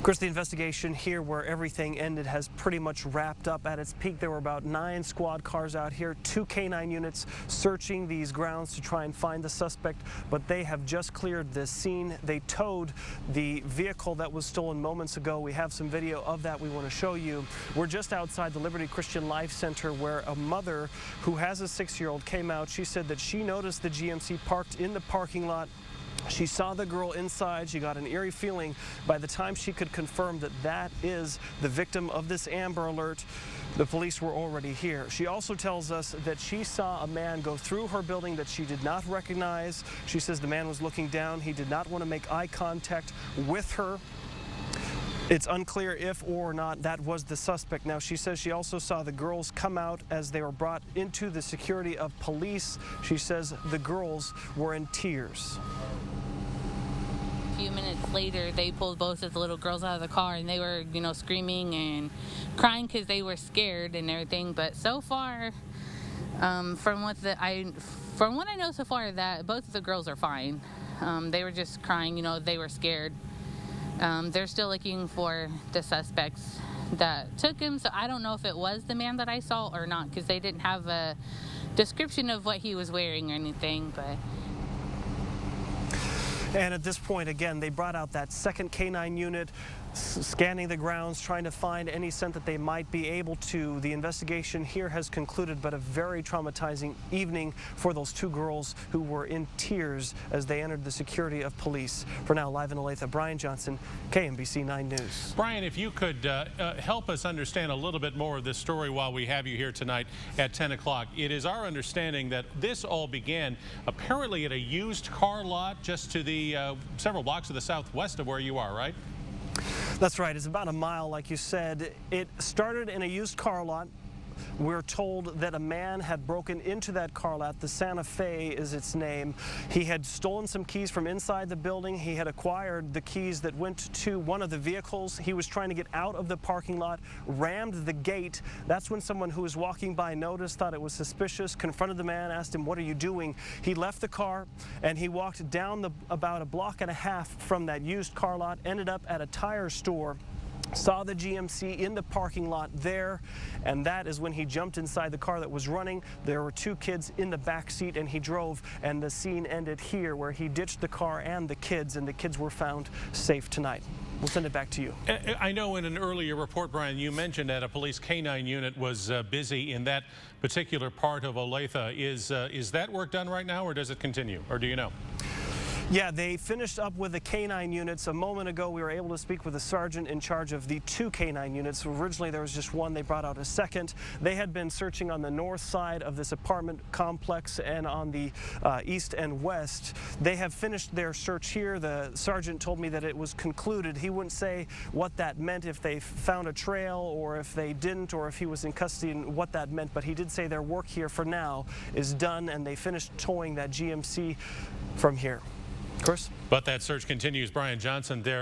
course, the investigation here where everything ended has pretty much wrapped up. At its peak, there were about 9 squad cars out here, 2 K-9 units searching these grounds to try and find the suspect, but they have just cleared the scene. They towed the vehicle that was stolen moments ago. We have some video of that we want to show you. We're just outside the Liberty Christian Life Center where a mother who has a 6-year-old came out. She said that she noticed the GMC parked in the parking lot. She saw the girl inside. She got an eerie feeling by the time she could confirm that that is the victim of this Amber Alert. The police were already here. She also tells us that she saw a man go through her building that she did not recognize. She says the man was looking down. He did not want to make eye contact with her. It's unclear if or not that was the suspect. Now, she says she also saw the girls come out as they were brought into the security of police. She says the girls were in tears. A few minutes later, they pulled both of the little girls out of the car, and they were, screaming and crying because they were scared and everything. But so far, from what I know so far, that both of the girls are fine. They were just crying, they were scared. They're still looking for the suspects that took him, so I don't know if it was the man that I saw or not, because they didn't have a description of what he was wearing or anything. But and at this point, again, they brought out that second K-9 unit, scanning the grounds, trying to find any scent that they might be able to. The investigation here has concluded, but a very traumatizing evening for those 2 girls who were in tears as they entered the security of police. For now, live in Olathe, Brian Johnson, KMBC 9 News. Brian, if you could help us understand a little bit more of this story while we have you here tonight at 10 o'clock. It is our understanding that this all began apparently at a used car lot just to the several blocks to the southwest of where you are, right? That's right. It's about a mile, like you said. It started in a used car lot. We're told that a man had broken into that car lot. The Santa Fe is its name. He had stolen some keys from inside the building. He had acquired the keys that went to one of the vehicles. He was trying to get out of the parking lot, rammed the gate. That's when someone who was walking by noticed, thought it was suspicious, confronted the man, asked him, "What are you doing?" He left the car and he walked down about a block and a half from that used car lot, ended up at a tire store. Saw the GMC in the parking lot there, and that is when he jumped inside the car that was running. There were 2 kids in the back seat, and he drove, and the scene ended here where he ditched the car and the kids were found safe tonight. We'll send it back to you. I know in an earlier report, Brian, you mentioned that a police K-9 unit was busy in that particular part of Olathe. Is that work done right now, or does it continue, or do you know? Yeah, they finished up with the K-9 units. A moment ago, we were able to speak with a sergeant in charge of the 2 K-9 units. Originally, there was just 1. They brought out a second. They had been searching on the north side of this apartment complex and on the east and west. They have finished their search here. The sergeant told me that it was concluded. He wouldn't say what that meant, if they found a trail or if they didn't, or if he was in custody and what that meant, but he did say their work here for now is done, and they finished towing that GMC from here. Chris? But that search continues. Brian Johnson there.